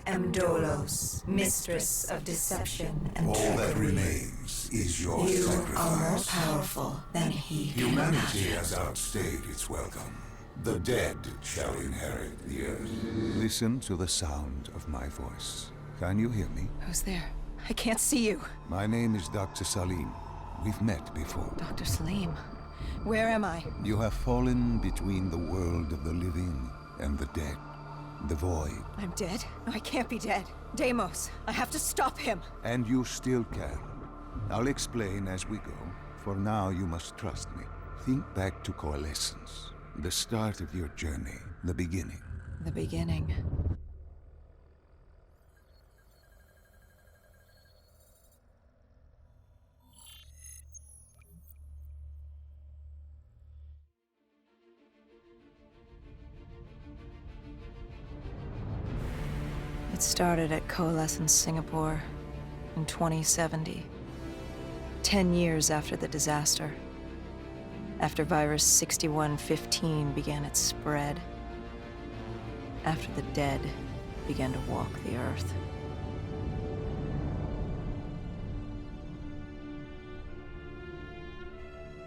am Dolos, mistress of deception and All trickery. that remains is your You sacrifice. are more powerful than he can Humanity imagine. has outstayed its welcome. The dead shall inherit the earth. Listen to the sound of my voice. Can you hear me? Who's there? I can't see you. My name is Dr. Salim. We've met before. Dr. Salim. Where am I? You have fallen between the world of the living and the dead. The void. I'm dead? No, I can't be dead. Deimos, I have to stop him. And you still can. I'll explain as we go. For now, you must trust me. Think back to Coalescence. The start of your journey. The beginning. The beginning. It started at Coalescence Singapore in 2070. 10 years after the disaster. After Virus 6115 began its spread. After the dead began to walk the Earth.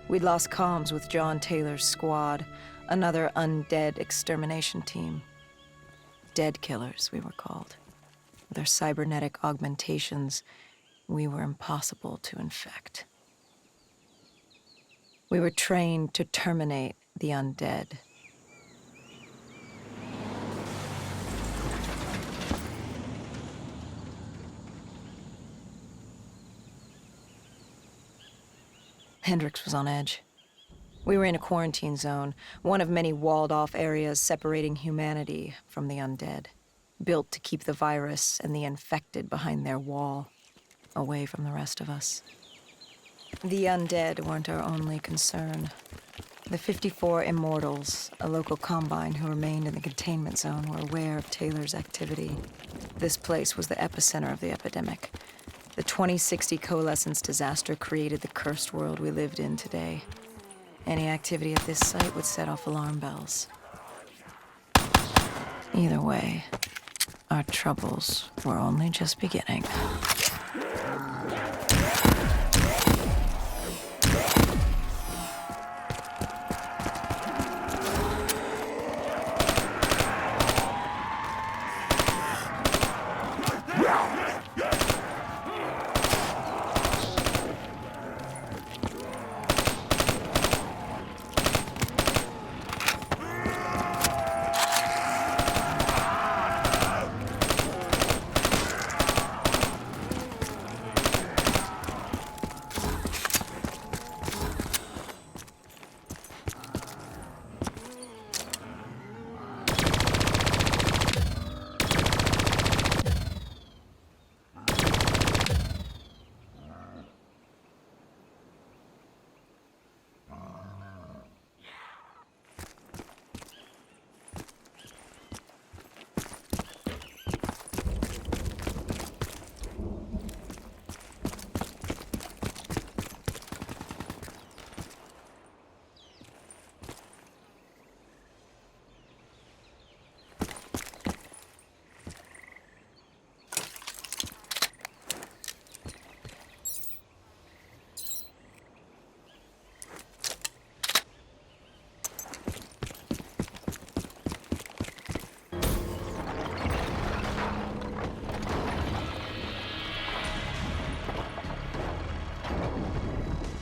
We'd lost comms with John Taylor's squad, another undead extermination team. Dead killers, we were called. With our cybernetic augmentations, we were impossible to infect. We were trained to terminate the undead. Hendricks was on edge. We were in a quarantine zone, one of many walled-off areas separating humanity from the undead, built to keep the virus and the infected behind their wall, away from the rest of us. The undead weren't our only concern. The 54 Immortals, a local combine who remained in the containment zone, were aware of Taylor's activity. This place was the epicenter of the epidemic. The 2060 Coalescence disaster created the cursed world we lived in today. Any activity at this site would set off alarm bells. Either way, our troubles were only just beginning.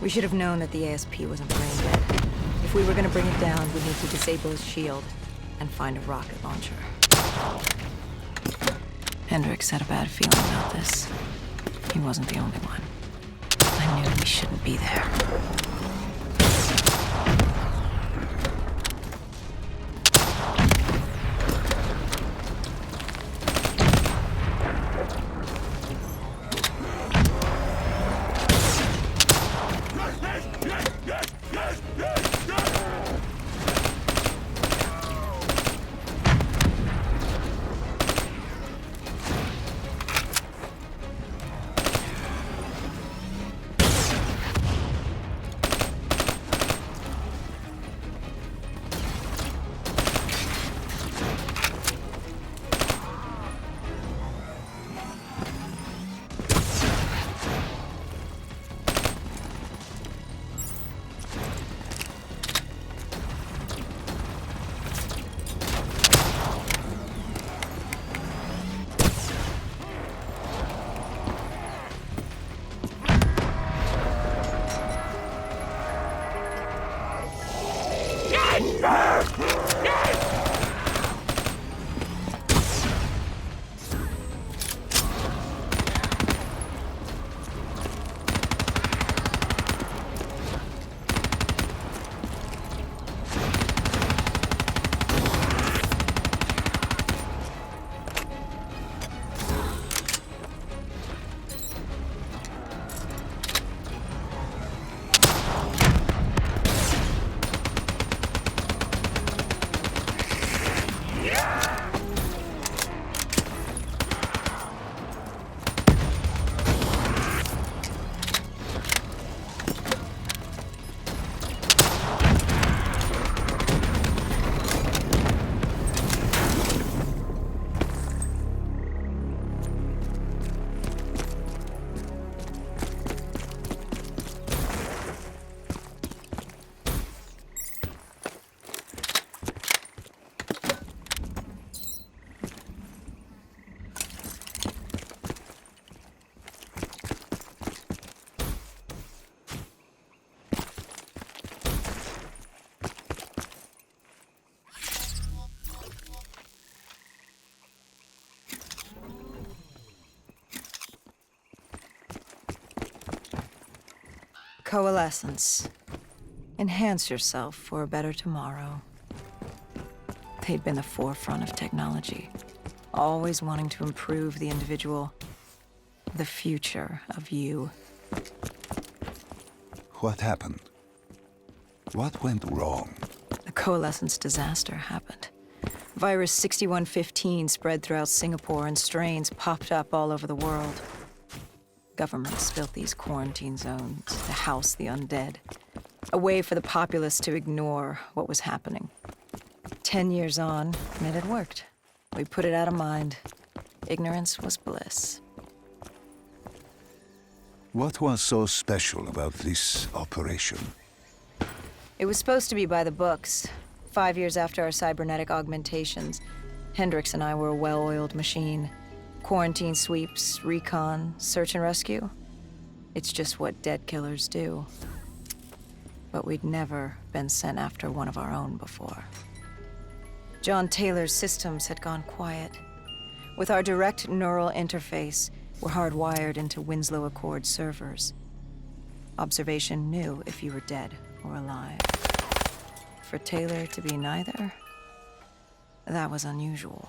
We should have known that the ASP wasn't brain dead. If we were gonna bring it down, we'd need to disable his shield and find a rocket launcher. Hendricks had a bad feeling about this. He wasn't the only one. I knew we shouldn't be there. Coalescence. Enhance yourself for a better tomorrow. They'd been the forefront of technology, always wanting to improve the individual, the future of you. What happened? What went wrong? The Coalescence disaster happened. Virus 6115 spread throughout Singapore and strains popped up all over the world. Governments built these quarantine zones to house the undead, a way for the populace to ignore what was happening. 10 years on, and it had worked. We put it out of mind. Ignorance was bliss. What was so special about this operation? It was supposed to be by the books. 5 years after our cybernetic augmentations, Hendricks and I were a well-oiled machine. Quarantine sweeps, recon, search and rescue. It's just what dead killers do. But we'd never been sent after one of our own before. John Taylor's systems had gone quiet. With our direct neural interface, we're hardwired into Winslow Accord servers. Observation knew if you were dead or alive. For Taylor to be neither, that was unusual.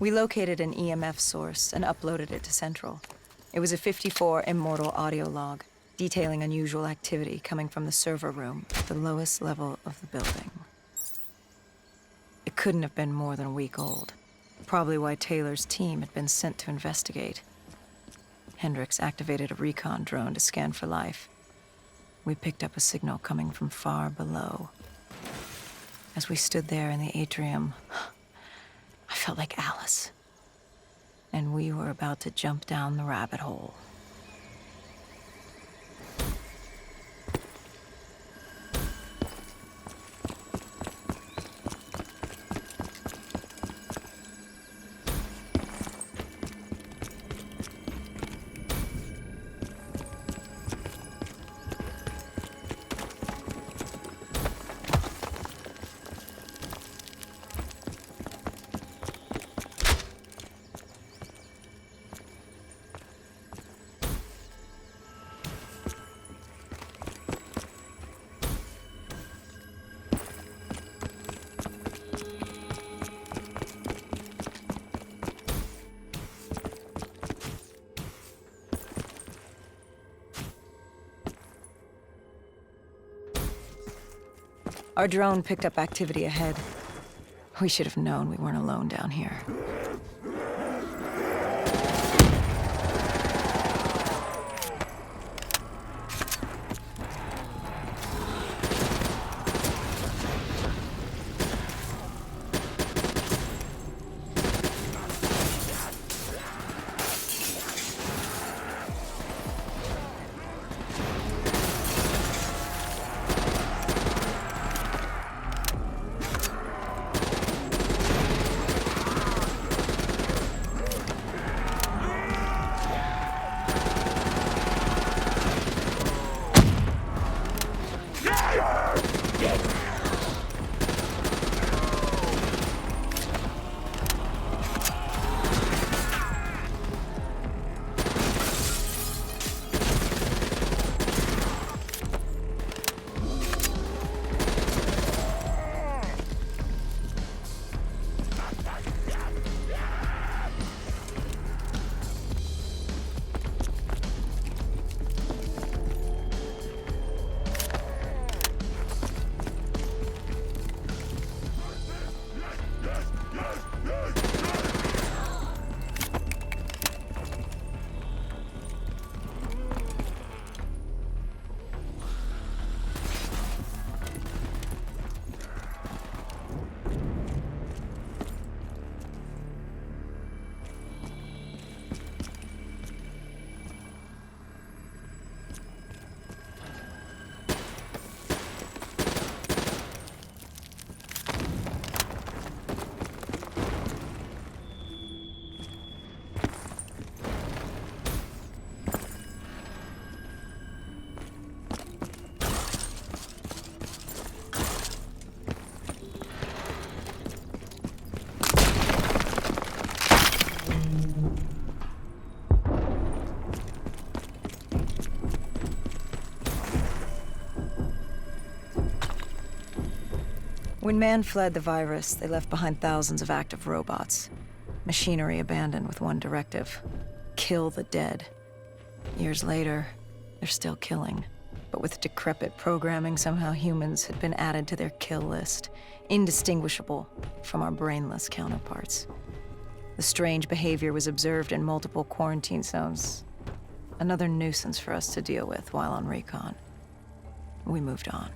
We located an EMF source and uploaded it to Central. It was a 54 immortal audio log, detailing unusual activity coming from the server room at the lowest level of the building. It couldn't have been more than a week old, probably why Taylor's team had been sent to investigate. Hendricks activated a recon drone to scan for life. We picked up a signal coming from far below. As we stood there in the atrium, I felt like Alice. And we were about to jump down the rabbit hole. Our drone picked up activity ahead. We should have known we weren't alone down here. When man fled the virus, they left behind thousands of active robots. Machinery abandoned with one directive: kill the dead. Years later, they're still killing. But with decrepit programming, somehow humans had been added to their kill list, indistinguishable from our brainless counterparts. The strange behavior was observed in multiple quarantine zones. Another nuisance for us to deal with while on recon. We moved on.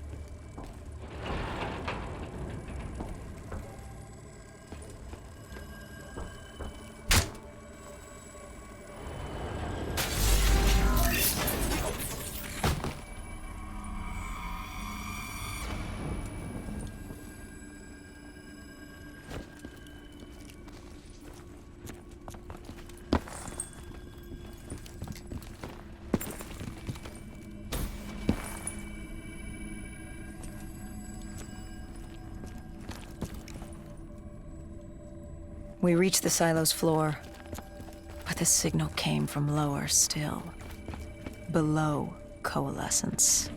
We reached the silo's floor, but the signal came from lower still, below coalescence.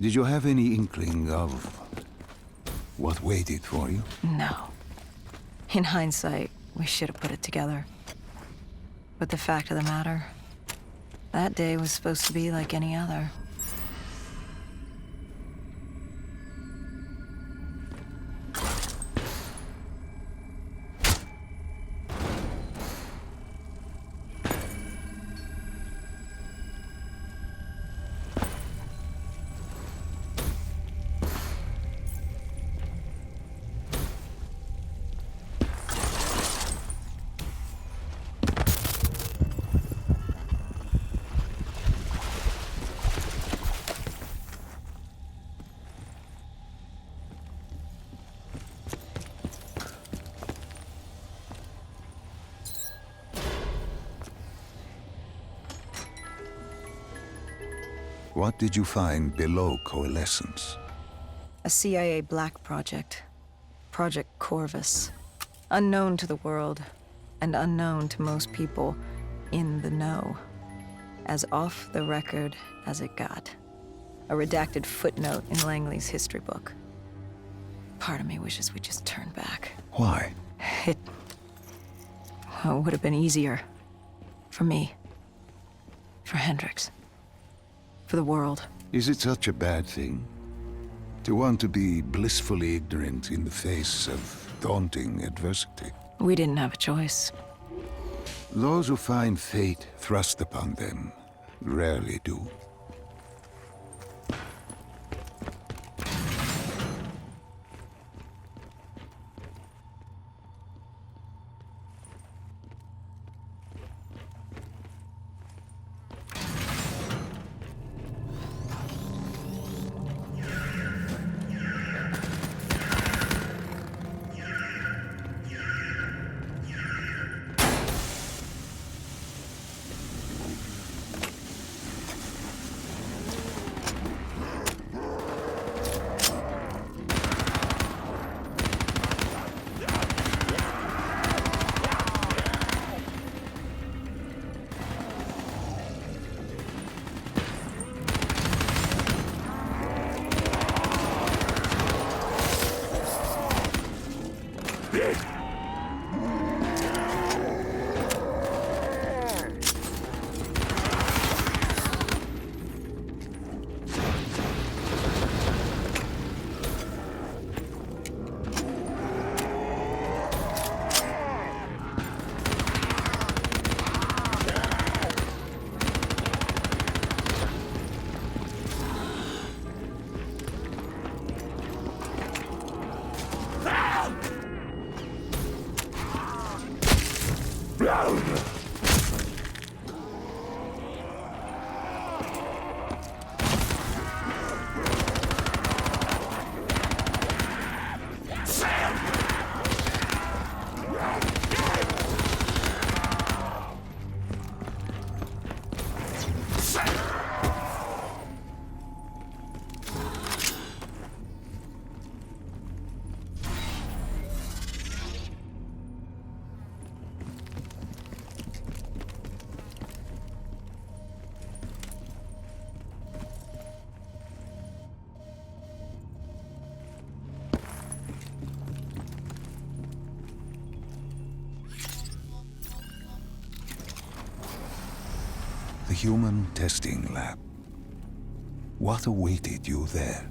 Did you have any inkling of what waited for you? No. In hindsight, we should have put it together. But the fact of the matter, that day was supposed to be like any other. What did you find below Coalescence? A CIA black project. Project Corvus. Unknown to the world, and unknown to most people in the know. As off the record as it got. A redacted footnote in Langley's history book. Part of me wishes we just turned back. Why? It would have been easier. For me. For Hendricks. For the world. Is it such a bad thing? To want to be blissfully ignorant in the face of daunting adversity? We didn't have a choice. Those who find fate thrust upon them rarely do. The human testing lab. What awaited you there?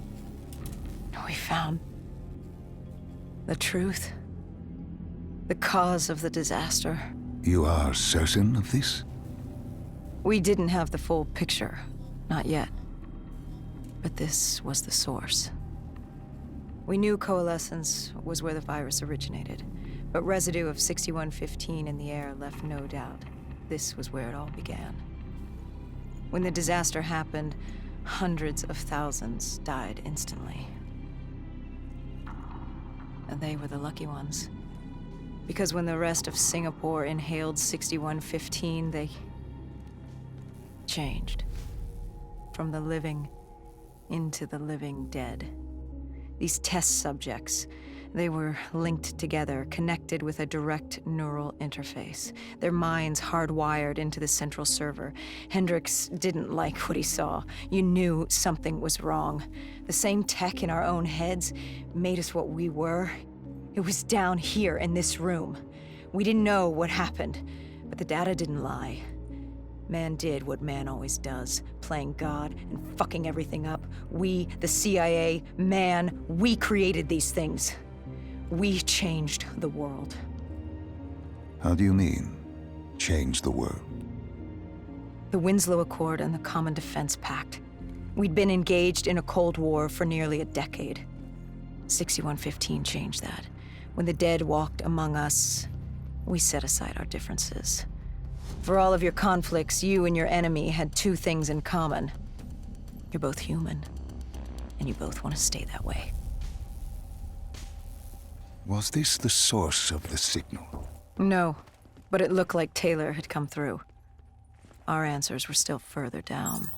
We found the truth. The cause of the disaster. You are certain of this? We didn't have the full picture. Not yet. But this was the source. We knew Coalescence was where the virus originated, but residue of 6115 in the air left no doubt. This was where it all began. When the disaster happened, hundreds of thousands died instantly. And they were the lucky ones. Because when the rest of Singapore inhaled 6115, they changed. From the living into the living dead. These test subjects, they were linked together, connected with a direct neural interface. Their minds hardwired into the central server. Hendricks didn't like what he saw. You knew something was wrong. The same tech in our own heads made us what we were. It was down here in this room. We didn't know what happened, but the data didn't lie. Man did what man always does, playing God and fucking everything up. We, the CIA, man, we created these things. We changed the world. How do you mean, change the world? The Winslow Accord and the Common Defense Pact. We'd been engaged in a Cold War for nearly a decade. 6115 changed that. When the dead walked among us, we set aside our differences. For all of your conflicts, you and your enemy had two things in common. You're both human, and you both want to stay that way. Was this the source of the signal? No, but it looked like Taylor had come through. Our answers were still further down.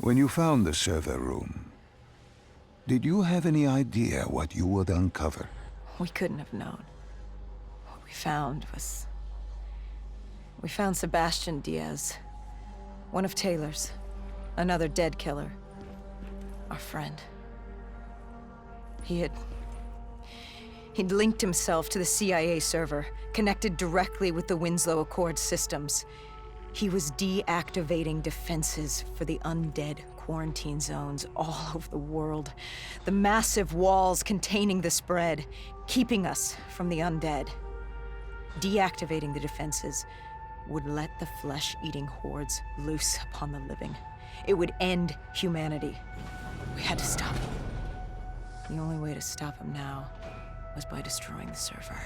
When you found the server room, did you have any idea what you would uncover? We couldn't have known. What we found was... We found Sebastian Diaz. One of Taylor's. Another dead killer. Our friend. He'd linked himself to the CIA server, connected directly with the Winslow Accord systems. He was deactivating defenses for the undead quarantine zones all over the world. The massive walls containing the spread, keeping us from the undead. Deactivating the defenses would let the flesh-eating hordes loose upon the living. It would end humanity. We had to stop him. The only way to stop him now was by destroying the server.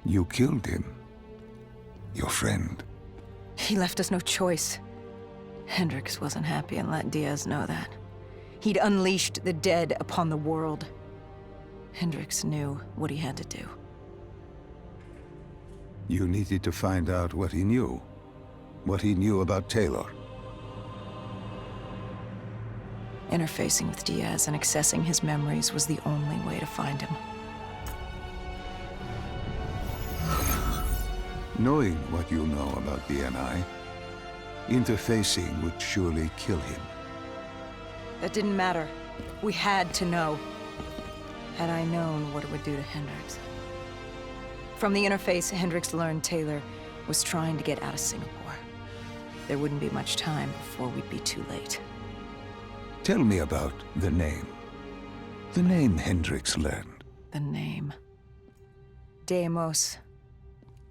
You killed him. Your friend. He left us no choice. Hendricks wasn't happy and let Diaz know that. He'd unleashed the dead upon the world. Hendricks knew what he had to do. You needed to find out what he knew. What he knew about Taylor. Interfacing with Diaz and accessing his memories was the only way to find him. Knowing what you know about the NI, interfacing would surely kill him. That didn't matter. We had to know. had I known what it would do to Hendricks. From the interface, Hendricks learned Taylor was trying to get out of Singapore. There wouldn't be much time before we'd be too late. Tell me about the name. The name Hendricks learned. The name. Deimos.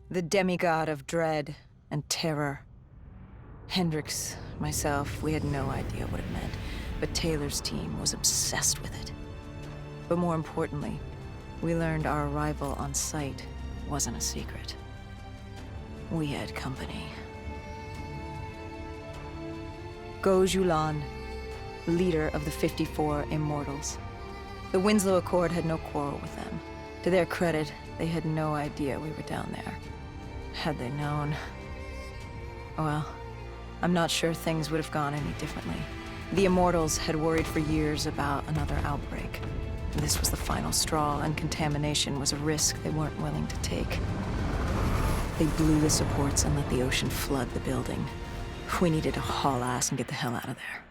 The demigod of dread and terror. Hendricks, myself, we had no idea what it meant, but Taylor's team was obsessed with it. But more importantly, we learned our arrival on site wasn't a secret. We had company. Go Julan, leader of the 54 Immortals. The Winslow Accord had no quarrel with them. To their credit, they had no idea we were down there. Had they known... well, I'm not sure things would have gone any differently. The Immortals had worried for years about another outbreak. This was the final straw, and contamination was a risk they weren't willing to take. They blew the supports and let the ocean flood the building. We needed to haul ass and get the hell out of there.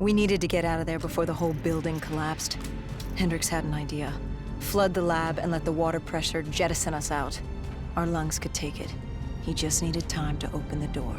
We needed to get out of there before the whole building collapsed. Hendricks had an idea. Flood the lab and let the water pressure jettison us out. Our lungs could take it. He just needed time to open the door.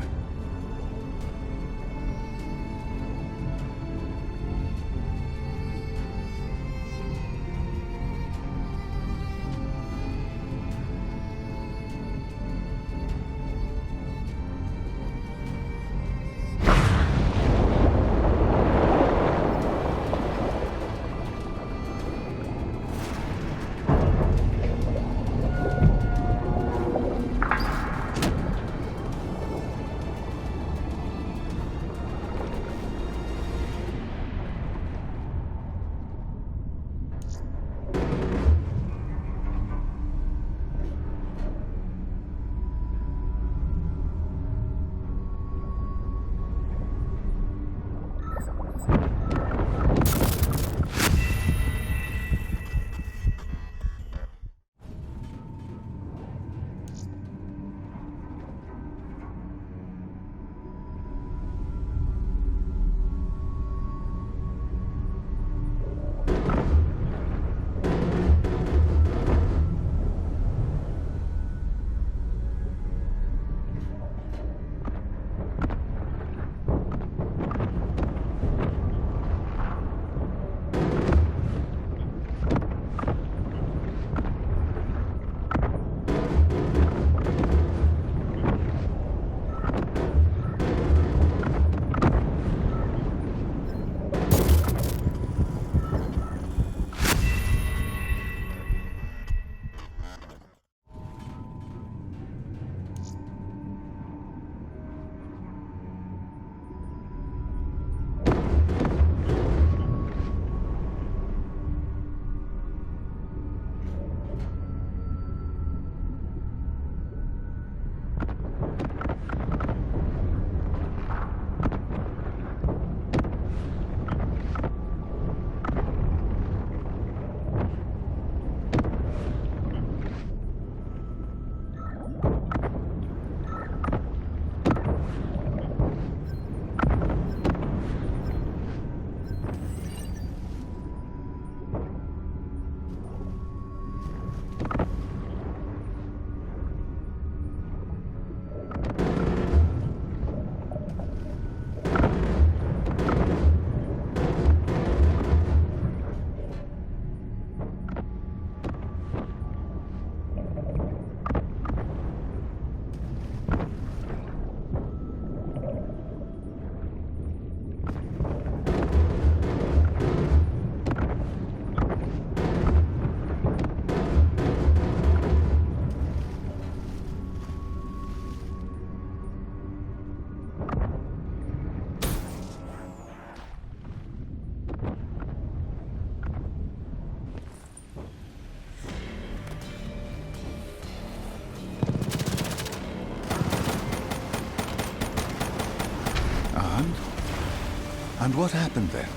And what happened then?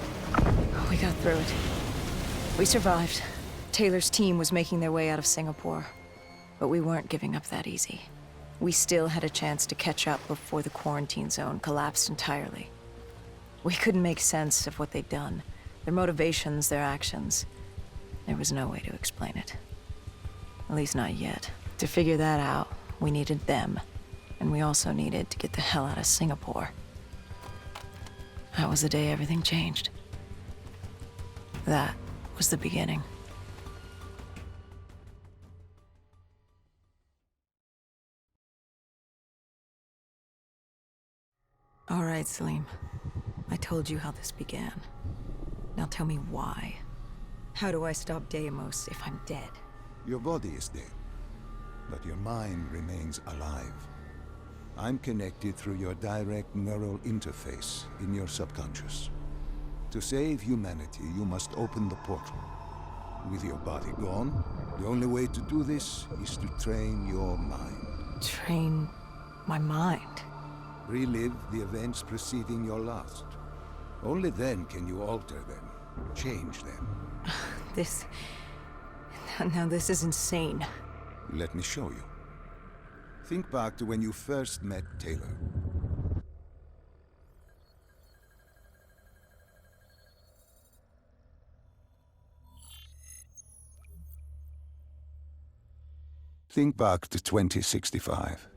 We got through it. We survived. Taylor's team was making their way out of Singapore. But we weren't giving up that easy. We still had a chance to catch up before the quarantine zone collapsed entirely. We couldn't make sense of what they'd done. Their motivations, their actions. There was no way to explain it. At least not yet. To figure that out, we needed them. And we also needed to get the hell out of Singapore. That was the day everything changed. That was the beginning. All right, Salim. I told you how this began. Now tell me why. How do I stop Deimos if I'm dead? Your body is dead, but your mind remains alive. I'm connected through your direct neural interface in your subconscious. To save humanity, you must open the portal. With your body gone, the only way to do this is to train your mind. Train my mind? Relive the events preceding your last. Only then can you alter them, change them. This... Now this is insane. Let me show you. Think back to when you first met Taylor. Think back to 2065.